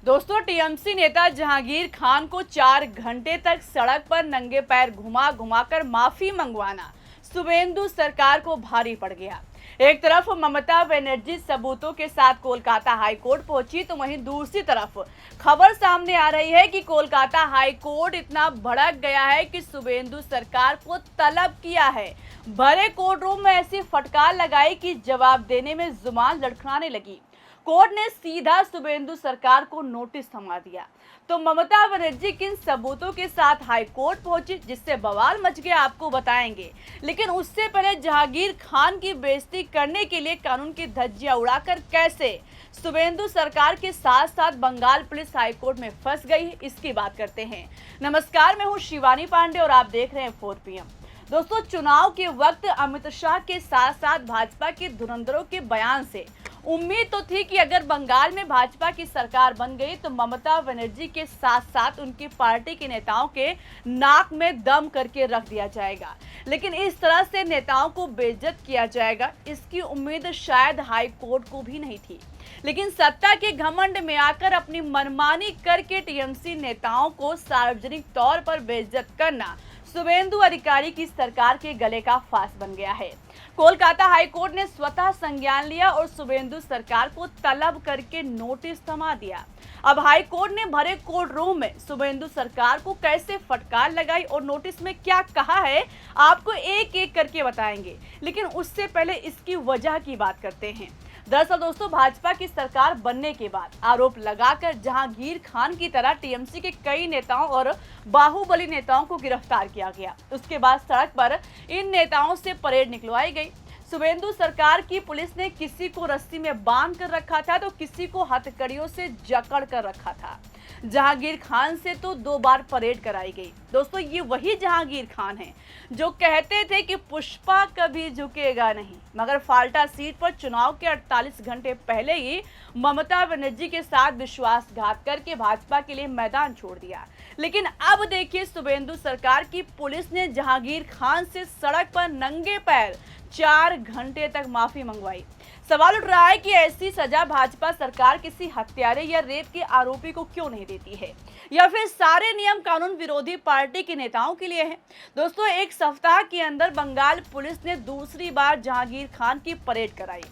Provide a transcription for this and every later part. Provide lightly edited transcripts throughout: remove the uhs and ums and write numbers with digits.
दोस्तों, टीएमसी नेता जहांगीर खान को 4 घंटे तक सड़क पर नंगे पैर घुमा घुमाकर माफी मंगवाना शुभेंदु सरकार को भारी पड़ गया। एक तरफ ममता बनर्जी सबूतों के साथ कोलकाता हाई कोर्ट पहुंची, तो वहीं दूसरी तरफ खबर सामने आ रही है कि कोलकाता हाई कोर्ट इतना भड़क गया है कि शुभेंदु सरकार को तलब किया है। भरे कोर्ट रूम में ऐसी फटकार लगाई कि जवाब देने में जुबान लड़खड़ाने लगी। कोर्ट ने सीधा शुभेंदु सरकार को नोटिस थमा दिया। तो ममता बनर्जी किन सबूतों के साथ हाई कोर्ट पहुंची, जिससे बवाल मच गया, आपको बताएंगे। लेकिन उससे पहले जहांगीर खान की बेइज्जती करने के लिए कानून की धज्जियां उड़ाकर कैसे शुभेंदु सरकार के साथ साथ बंगाल पुलिस हाई कोर्ट में फंस गई, इसकी बात करते हैं। नमस्कार, मैं हूं शिवानी पांडे और आप देख रहे हैं 4 PM। दोस्तों, चुनाव के वक्त अमित शाह के साथ साथ भाजपा के धुरंधरों के बयान से उम्मीद तो थी कि अगर बंगाल में भाजपा की सरकार बन गई तो ममता बनर्जी के साथ साथ उनकी पार्टी के नेताओं के नाक में दम करके रख दिया जाएगा। लेकिन इस तरह से नेताओं को बेइज्जत किया जाएगा, इसकी उम्मीद शायद हाई कोर्ट को भी नहीं थी। लेकिन सत्ता के घमंड में आकर अपनी मनमानी करके टीएमसी नेताओं को सार्वजनिक तौर पर बेइज्जत करना शुभेंदु अधिकारी की सरकार के गले का फांस बन गया है। कोलकाता हाई कोर्ट ने स्वतः संज्ञान लिया और शुभेंदु सरकार को तलब करके नोटिस थमा दिया। अब हाई कोर्ट ने भरे कोर्ट रूम में शुभेंदु सरकार को कैसे फटकार लगाई और नोटिस में क्या कहा है, आपको एक एक करके बताएंगे। लेकिन उससे पहले इसकी वजह की बात करते हैं। दरअसल दोस्तों, भाजपा की सरकार बनने के बाद आरोप लगाकर जहांगीर खान की तरह टीएमसी के कई नेताओं और बाहुबली नेताओं को गिरफ्तार किया गया। उसके बाद सड़क पर इन नेताओं से परेड निकलवाई गई। शुभेंदु सरकार की पुलिस ने किसी को रस्सी में बांध कर रखा था तो किसी को हथकड़ियों से जकड़ कर रखा था। जहांगीर खान से तो 2 बार परेड कराई गई। दोस्तों, ये वही जहांगीर खान हैं जो कहते थे कि पुष्पा कभी झुकेगा नहीं, मगर फाल्टा सीट पर चुनाव के 48 घंटे पहले ही ममता बनर्जी के साथ विश्वासघात करके भाजपा के लिए मैदान छोड़ दिया। लेकिन अब देखिए, शुभेंदु सरकार की पुलिस ने जहांगीर खान से सड़क पर नंगे पैर 4 घंटे तक माफी मंगवाई। सवाल उठ रहा है कि ऐसी सजा भाजपा सरकार किसी हत्यारे या रेप के आरोपी को क्यों नहीं देती है, या फिर सारे नियम कानून विरोधी पार्टी के नेताओं के लिए है। दोस्तों, एक सप्ताह के अंदर बंगाल पुलिस ने दूसरी बार जहांगीर खान की परेड कराई।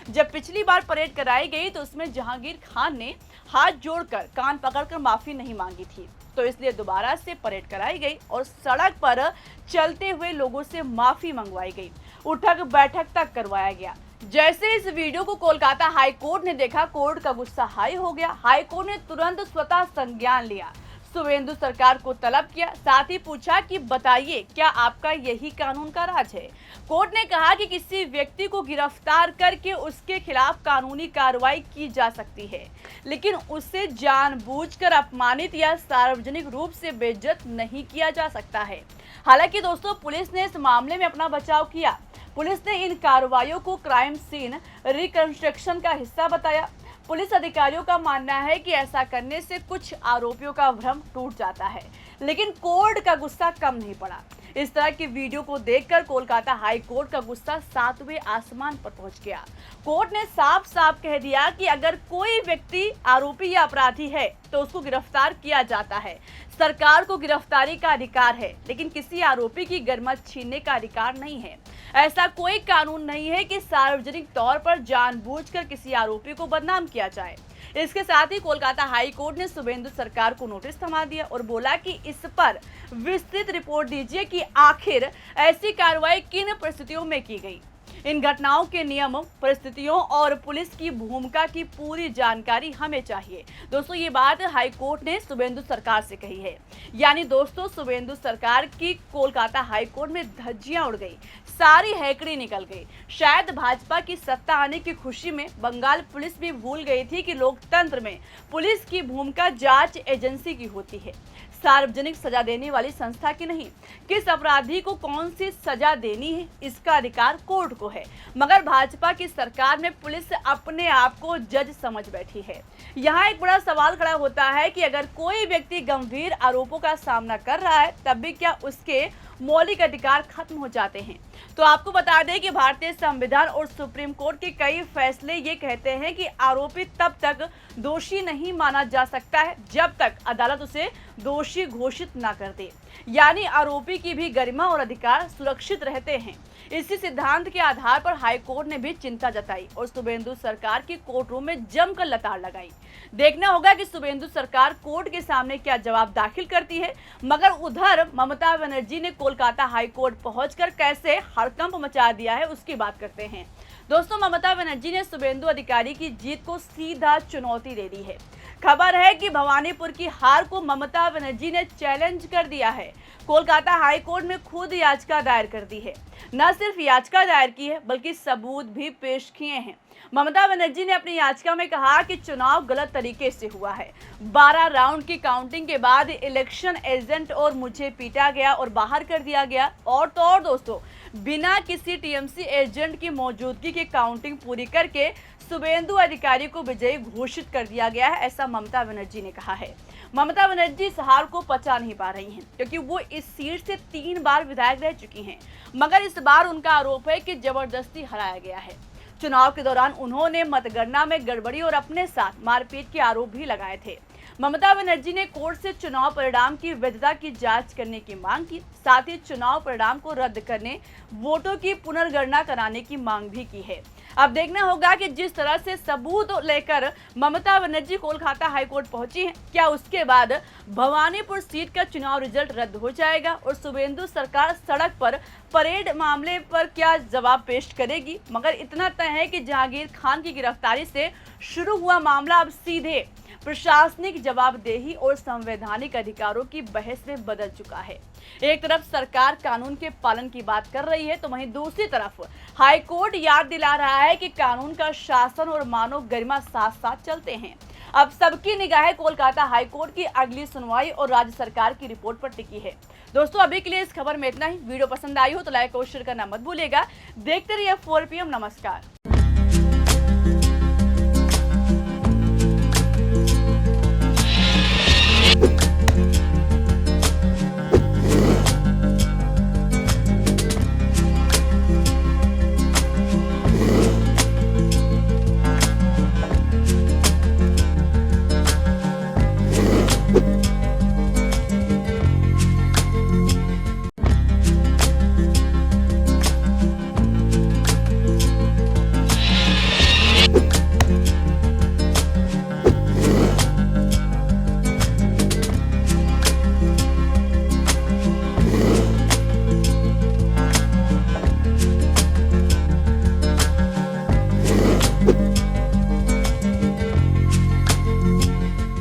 जब पिछली बार परेड कराई गई तो उसमें जहांगीर खान ने हाथ जोड़कर कान पकड़कर माफी नहीं मांगी थी, तो इसलिए दोबारा से परेड कराई गई और सड़क पर चलते हुए लोगों से माफी मंगवाई गई। उठक बैठक तक करवाया गया। जैसे इस वीडियो को कोलकाता हाई कोर्ट ने देखा, कोर्ट का गुस्सा हाई हो गया। हाई कोर्ट ने तुरंत स्वतः संज्ञान लिया, शुभेंदु सरकार को तलब किया, साथ ही पूछा कि बताइए, क्या आपका यही कानून का राज है। कोर्ट ने कहा कि किसी व्यक्ति को गिरफ्तार करके उसके खिलाफ कानूनी कार्रवाई की जा सकती है, लेकिन उसे जानबूझकर अपमानित या सार्वजनिक रूप से बेइज्जत नहीं किया जा सकता है। हालांकि दोस्तों, पुलिस ने इस मामले में अपना बचाव किया। पुलिस ने इन कार्रवाइयों को क्राइम सीन रिकंस्ट्रक्शन का हिस्सा बताया। पुलिस अधिकारियों का मानना है कि ऐसा करने से कुछ आरोपियों का भ्रम टूट जाता है। लेकिन कोर्ट का गुस्सा कम नहीं पड़ा। इस तरह की वीडियो को देखकर कोलकाता हाई कोर्ट का गुस्सा 7वें आसमान पर पहुंच गया। कोर्ट ने साफ साफ कह दिया कि अगर कोई व्यक्ति आरोपी या अपराधी है तो उसको गिरफ्तार किया जाता है। सरकार को गिरफ्तारी का अधिकार है, लेकिन किसी आरोपी की गरमत छीनने का अधिकार नहीं है। ऐसा कोई कानून नहीं है कि सार्वजनिक तौर पर जानबूझकर किसी आरोपी को बदनाम किया जाए। इसके साथ ही कोलकाता हाई कोर्ट ने शुभेंदु सरकार को नोटिस थमा दिया और बोला कि इस पर विस्तृत रिपोर्ट दीजिए कि आखिर ऐसी कार्रवाई किन परिस्थितियों में की गई। इन घटनाओं के नियम, परिस्थितियों और पुलिस की भूमिका की पूरी जानकारी हमें चाहिए। दोस्तों, ये बात हाई कोर्ट ने शुभेंदु सरकार से कही है। यानी दोस्तों, शुभेंदु सरकार की कोलकाता हाई कोर्ट में धज्जियां उड़ गई, सारी हैकड़ी निकल गई। शायद भाजपा की सत्ता आने की खुशी में बंगाल पुलिस भी भूल गई थी कि लोकतंत्र में पुलिस की भूमिका जांच एजेंसी की होती है, सार्वजनिक सजा देने वाली संस्था की नहीं। किस अपराधी को कौन सी सजा देनी है, इसका अधिकार कोर्ट को है। मगर भाजपा की सरकार में पुलिस अपने आप को जज समझ बैठी है। यहाँ एक बड़ा सवाल खड़ा होता है कि अगर कोई व्यक्ति गंभीर आरोपों का सामना कर रहा है, तब भी क्या उसके मौलिक अधिकार खत्म हो जाते हैं। तो आपको बता दें कि भारतीय संविधान और सुप्रीम कोर्ट के कई फैसले ये कहते हैं कि आरोपी तब तक दोषी नहीं माना जा सकता है जब तक अदालत उसे दोषी घोषित ना कर दे, यानी आरोपी की भी गरिमा और अधिकार सुरक्षित रहते हैं। इसी सिद्धांत के आधार पर हाई कोर्ट ने भी चिंता जताई और शुभेंदु सरकार की कोर्ट रूम में जमकर लताड़ लगाई। देखना होगा कि शुभेंदु सरकार कोर्ट के सामने क्या जवाब दाखिल करती है। मगर उधर ममता बनर्जी ने कोलकाता हाई कोर्ट पहुंचकर कैसे हड़कंप मचा दिया है, उसकी बात करते हैं। दोस्तों, ममता बनर्जी ने शुभेंदु अधिकारी की जीत को सीधा चुनौती दे दी है। खबर है कि भवानीपुर की हार को ममता बनर्जी ने चैलेंज कर दिया है। कोलकाता हाई कोर्ट में खुद याचिका दायर कर दी है। न सिर्फ याचिका दायर की है बल्कि सबूत भी पेश किए हैं। ममता बनर्जी ने अपनी याचिका में कहा कि चुनाव गलत तरीके से हुआ है। 12 राउंड की काउंटिंग के बाद इलेक्शन एजेंट और मुझे पीटा गया और बाहर कर दिया गया। और तो और दोस्तों, बिना किसी टीएमसी एजेंट की मौजूदगी की काउंटिंग पूरी करके शुभेंदु अधिकारी को विजयी घोषित कर दिया गया है, ऐसा ममता बनर्जी ने कहा है। ममता बनर्जी इस हार को पचा नहीं पा रही हैं क्योंकि वो इस सीट से 3 बार विधायक रह चुकी हैं, मगर इस बार उनका आरोप है कि जबरदस्ती हराया गया है। चुनाव के दौरान उन्होंने मतगणना में गड़बड़ी और अपने साथ मारपीट के आरोप भी लगाए थे। ममता बनर्जी ने कोर्ट से चुनाव परिणाम की वैधता की जांच करने की मांग की, साथ ही चुनाव परिणाम को रद्द करने, वोटों की पुनर्गणना कराने की मांग भी की है। अब देखना होगा कि जिस तरह से सबूत लेकर ममता बनर्जी कोलकाता हाईकोर्ट पहुंची हैं, क्या उसके बाद भवानीपुर सीट का चुनाव रिजल्ट रद्द हो जाएगा और शुभेंदु सरकार सड़क पर परेड मामले पर क्या जवाब पेश करेगी। मगर इतना तय है कि जहांगीर खान की गिरफ्तारी से शुरू हुआ मामला अब सीधे प्रशासनिक जवाबदेही और संवैधानिक अधिकारों की बहस में बदल चुका है। एक तरफ सरकार कानून के पालन की बात कर रही है तो वहीं दूसरी तरफ हाई कोर्ट याद दिला रहा है कि कानून का शासन और मानव गरिमा साथ साथ चलते हैं। अब सबकी निगाहें कोलकाता हाई कोर्ट की अगली सुनवाई और राज्य सरकार की रिपोर्ट पर टिकी है। दोस्तों, अभी के लिए इस खबर में इतना ही। वीडियो पसंद आई हो तो लाइक और शेयर करना मत भूलिएगा। देखते रहिए 4 PM। नमस्कार।